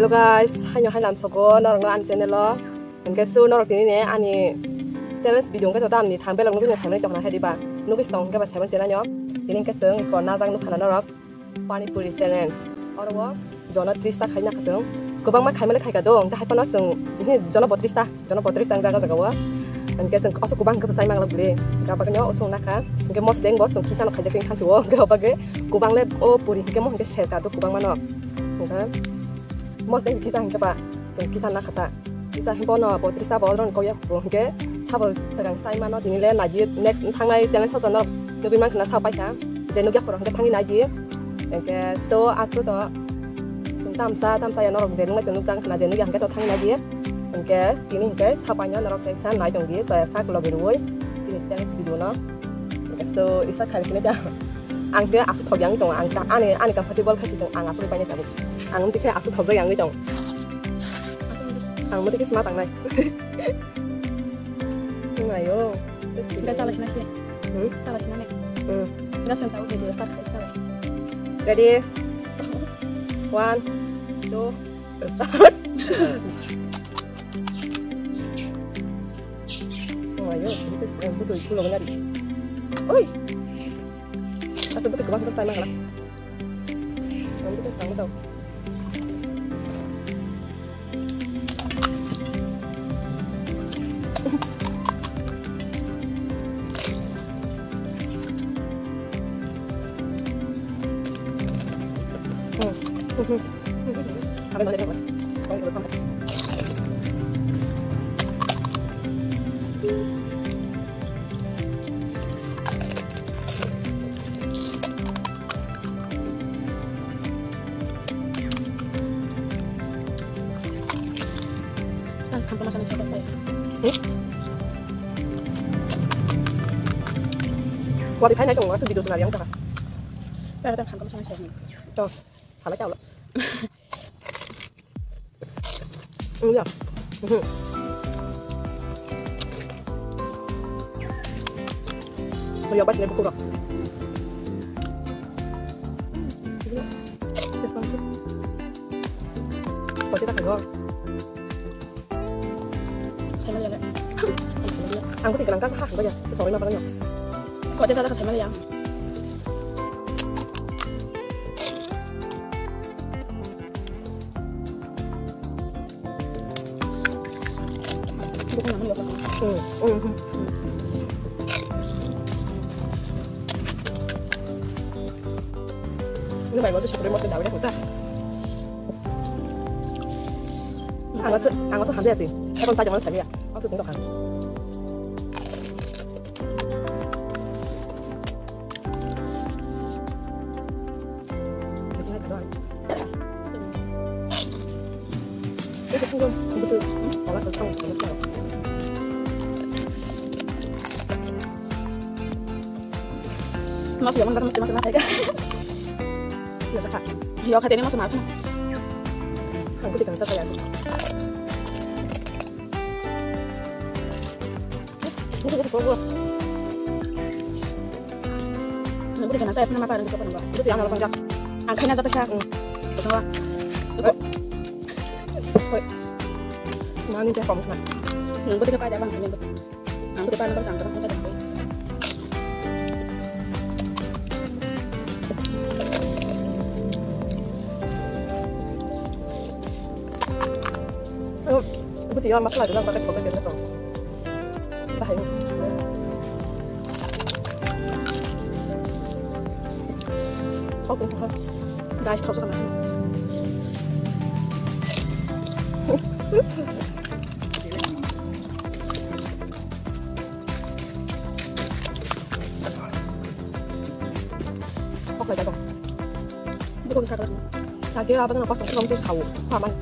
Hello guys, hanya hai làm sogo norong lan channel lo. Engke su norong tini ne ani channel video ke totam ni thang belong nubi samai tong na hedi ba. Nubi stong ke ba samai channel nyo. Tini ke seng ikon na jang nu khana norok. Pani puri challenge. Oro jona 30 ta khaina khaseng. Gobang ma khaimale khai ka dong ta hai pano seng ni jona 32 ta ang jaga jaga wa. Engke seng oso gobang ke sai mang la bule. Ga ba nyo osong na ka. Engke mos deng bo song kisan khaja king khansuo. Ga ba ge gobang le o puri ke mo engke share ka do gobang mano. Okay. Mos deng kisah hingga pak, kisah nak kata, kisah himpono, potrisa bolron kau ya hingga, sabal sedang saya mana dinilai najis next tangai jalan satu nol, lebih mana kena sapai kan, jenuh ya kurang hingga tangi najis, hingga so atu to, tamsa ya norok jenuh nggak jenuh jangan kena jenuh ya hingga to tangi najis, hingga ini hingga sapanya norok saya naik donggi, saya kalau berwoi, ini jalan video no, hingga so isa kali ini dah. Angke asu thok yang dong angka ane compatible kasi sing ang asu banyak tabu ang mesti kayak asu thok yang ni dong ang mesti smart ang nai ayo nggak salah sih salah sih nggak sen tahu video start salah sih ready 1 2 start ayo itu butuh pulang nyari oi sebut ke bang saya mangala nanti kita setengah tahu apa yang ada tanpa masalah siapa ya? Qua thì thấy nãy trong nó video nào không ta? Đây là tanpa masalah siapa? Cho, thả lá chào lắm. Dạ. Bây giờ bắt lên buku rồi. Có chúng ta phải ngon. Ang ko tinggal angka sah ba ya? Sorry na pala nyo. Kok dia salah kasih malah yang. Bukan nama dia apa? Ini baik banget syukurin mau tidak udah usah. Ang masuk hamzah sih. Kalau saya jangan saya ya. Aku tunggu kan. Itu betul. Kalau tentang betul. Mas jangan macam-macam aja. Ya tak. Yo katanya masuk macam. Aku tidak bisa saya. Nanti dengan saya pernah makan di toko nggak? Itu yang kalau panjang, angkanya apa sih? Betul lah. Mana ni dia form mana? Nunggu tiga pagi bang, nunggu. Nunggu depan nunggu sampai kita dah. Betul ya masalah dalam pakai foto kita tu. Bahaya. Oh, betul. Dah tahu sekarang. Oke, dah dong. Bukan saya kalau. Lagi apa tu? Apa tu? Kamu tu tahu? Paman.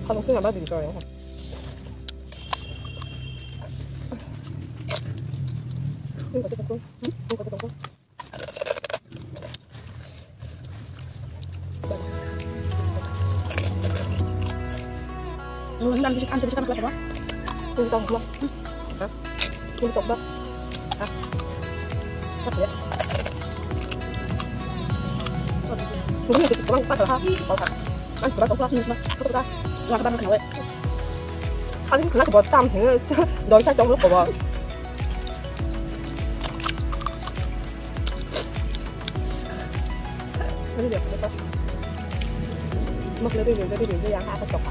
Kalau tu apa video yang? Ini kau tengok. Ini kau tengok. Lu hendak bisa makan apa? Ini tahu semua. Hah? Ini coba. Hah? Apa ya? Cũng như cái con ha, có thật. Ăn của nó tốt lắm nhưng mà không ra. Là các bạn không nói. Ăn cái của tam thì đói chắc trong lúc của bò. Cái được đấy. Một cái điều như dạng hai cái sọc.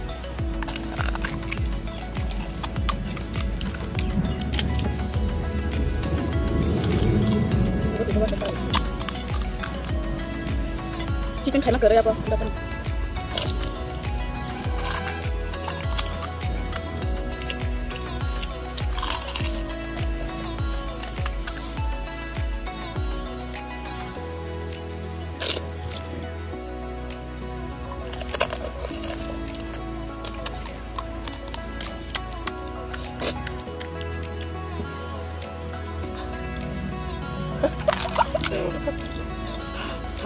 Chicken kayak nak apa? Dapat.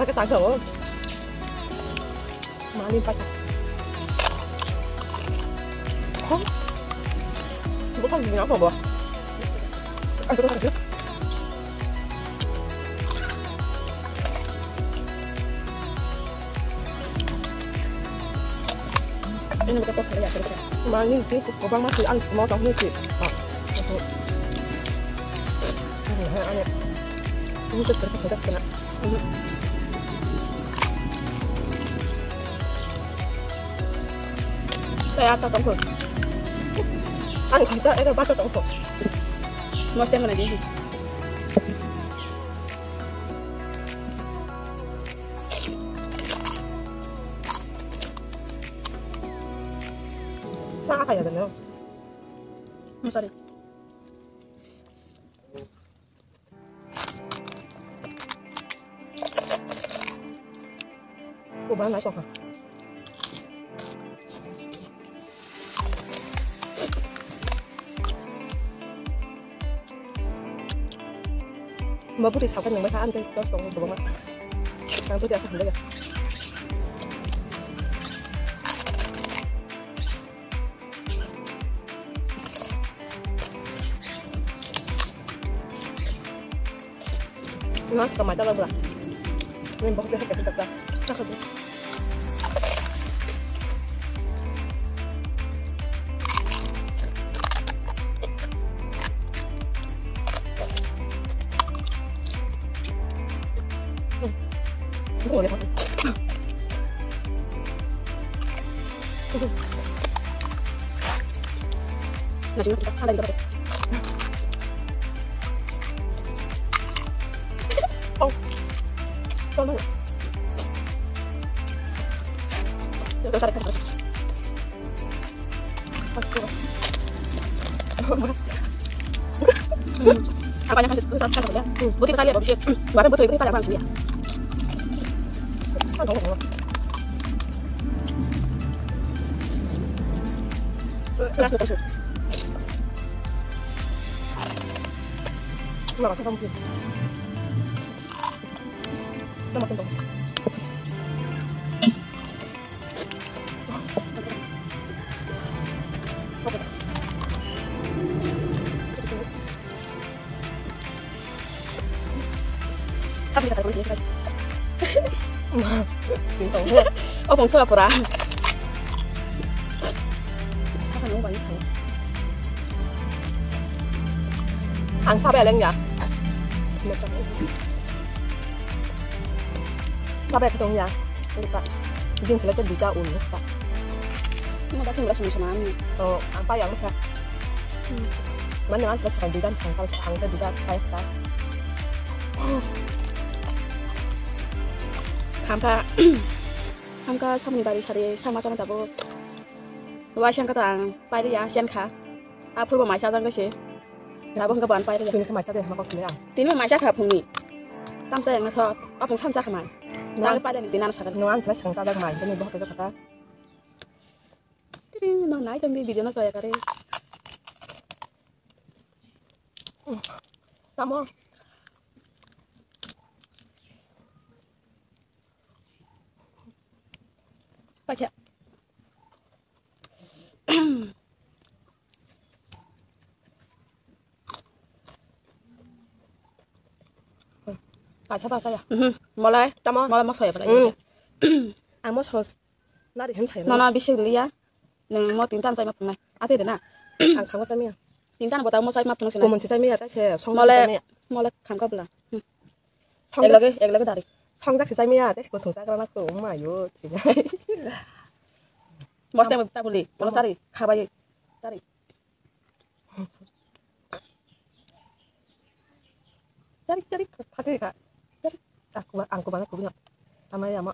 Cái tảng thở mà lên phải không bố con gì nó bỏ bò ăn cái đó ini kita pos ya kira-kira mangin sih kubang masih ăn mau tao như chị aneh ini tuh terus kena saya atau tongkol ăn kita itu bakal tongkol mau yang mana jadi sao kayak gitu sorry kubang nggak sok mà bút thì sao cái những mấy khá ăn cái đó sống của bông á sáng tôi sẽ sẵn đây à nó cầm máy tao đâu rồi nên bóc cái hết cái ra chắc không ngồi đấy là chúng ta lên rồi không không đâu được rồi không apa yang harus kita lakukan ya? Butuh kita lihat objek. Baru butuh kita lihat dia. Langsung masuk. Nggak akan mungkin. Kita makin tahu. Tapi kita terus ini. Oh, bông thưa ra. Sao nấu bánh thế? Ăn sao bé lên nhỉ? Sao bé cái nhà? Lupa. Bikin selesai bisa lupa. Ini ada sumber sama ani. Oh, apa yang lupa? Mana yang selesai kandidan tanggal tanggal juga kayak hamka samni bari sari sama sama tabo wa siang ka tang pai ya sian kha a phur ba mai sa jang ka se la bong ka ban pai ya tin ka mai sa de ma ko sile ang tin ma mai sa kha phung ni tam ta yang so a phung sam sa kha mai na pai de tin na sa ka no an sa sang sa jang mai ni bo ka sa ka tin no nai trong video nó rồi ka re tamo baca baca ya mulai mau saya apa lagi ang mo sos na di hem thai nó bisa liya neng mau tintan saya mah ate deh na ang kham ko sa mi tintan buat mau saya mah ko sini mon si sa mi ta che song sa mi mau lek kham kau belah song ek lagi dari song jak si sa mi ta ko thong sa ka na ko ma yo thì mau saya tak boleh kalau cari kabai cari cari pati ka cari aku ang ko ba ko binya tama ya ma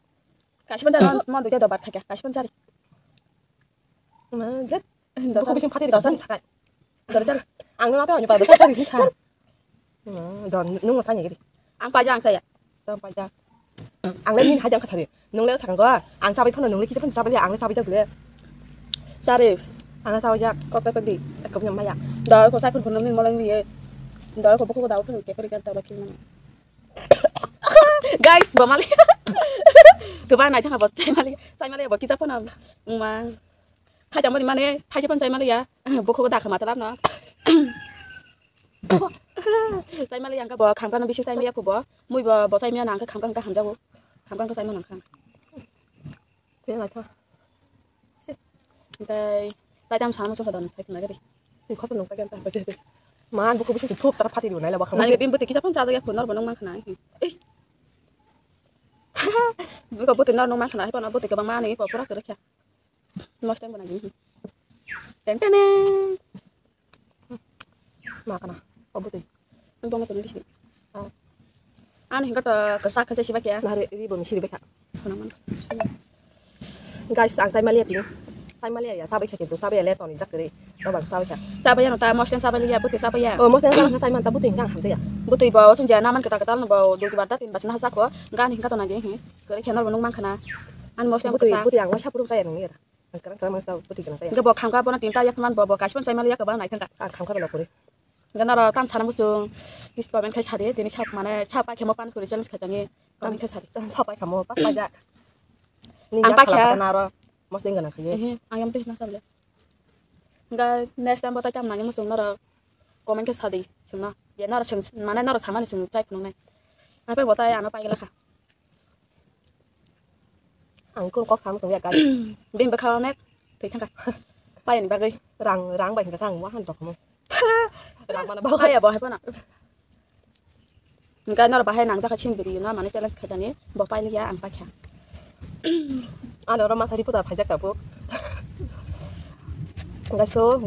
kasih pun cari mau dia dapat kayak kasih pun cari ma jet dah ko bisin pati ka sa sakai dah cari ang na ta ni pa da cari ki sa don nung sa ni ki ang pajang saya don pa ja ang le min ha jang ka thari nung le thang ko ang sa bai phon nung le ki sa phon sa bai ang le sa bai ja le cari ang le sa bai ja kau tak pergi ko binya ma ya dah kau saya pun mau lagi dia dah kau buku dah pun kayak pergi tahu lagi mana guys bawa mali kebanyakan aja nggak buat saya mali buat kita pun mà hai chồng bên mana hai chồng saya mali ya buku dah kemat lắm nó saya mali yang ke bawa kham kan bisa saya mali aku bawa mui bawa saya mali nang ke kham kan ke ham jauh kham kan ke saya mali nang thế là thôi đây tại đam sáng một số hoạt động phải nói cái đi thì có phần nông tay ta phải chơi mà anh cũng biết thuốc chắc party điều này là bao không này bên bữa tiệc kita pun cari aku nor bonong mang kena bữa kau bữa nor nong mang kena pun bữa tiệc bang mana ni pura kerja kia mas tem bonang ini tem mà cái nào có bữa tiệc bông itu di sini aneh hingga kesak kesek sih ya là đi bữa mình xin đi cả bonang guys ang tay maliat ini tay maliat ya sabi kayak gitu sabi ya lihat tony jak dari tao bằng sabi kayak siapa yang tahu mas yang siapa lihat bữa tiệc siapa ya mau saya kan saya mantap buting kan hamsa ya bữa tiệc bawa sunjaya naman kita ketal bawa dulu barat in basna hasak ko ngan hingga tanah dia kerja kia nor bonong mang kena an mas yang kesak buting yang wajah perlu saya nih ya sekarang masa buting kan saya hingga bawa kham ka bona tinta ya teman bawa kasih pun saya mali ya ke bang naik kan ang kham ka lo kuri Gana ra tam chana musung dis komen khai chade deni chap mana chapa khemo pan kuri challenge khajani komen khai chade chapa kamu pas pajak ni ang ya pakya kalau kenaro mos dengan nak ye ayam teh nasable nga next time bota cham nani musung nara komen khai chade chuna ye nara chum mana nara samani chum chai phung nai apa bota ya ana pai la kha ang kun kok sam sung ya kan bim ba kha net thei thang ka pai ni ba gai rang bai ka thang wa han tok mo rang mana ba pai ya bo hai pa na nga nara ba hai nang ja kha chin bi na mana challenge khajani bo pai li ya ang pakya ano ro masari puta phajak ta pu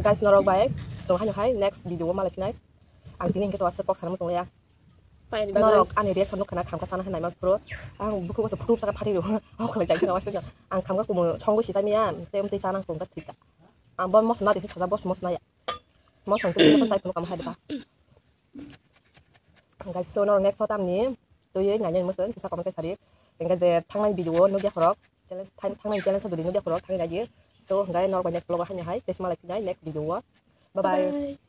guys norok bai so hanyo hai next video ma laki nai ang tinin ke to ase kok sanam sung ya pai ni ba gai norok ani dia sonok kana kham ka sana hanai ma pro ang buku ko prup sa ka phari do au khala jai thang wasnya ang kham ka ku mo chong ko si sai mian tem ti sanang kong ka thika ang bon mos na ti sa bos mos na ya mos song tu ni sai pun kam hai ba guys so norok next so tam ni to ye nya nya mos den sa kom ka sari engga je thangnai video no dia khorok challenge thangnai challenge do ni no dia khorok thangnai ji so ngai norok next vlog hanya hai face ma laki nai next video bye bye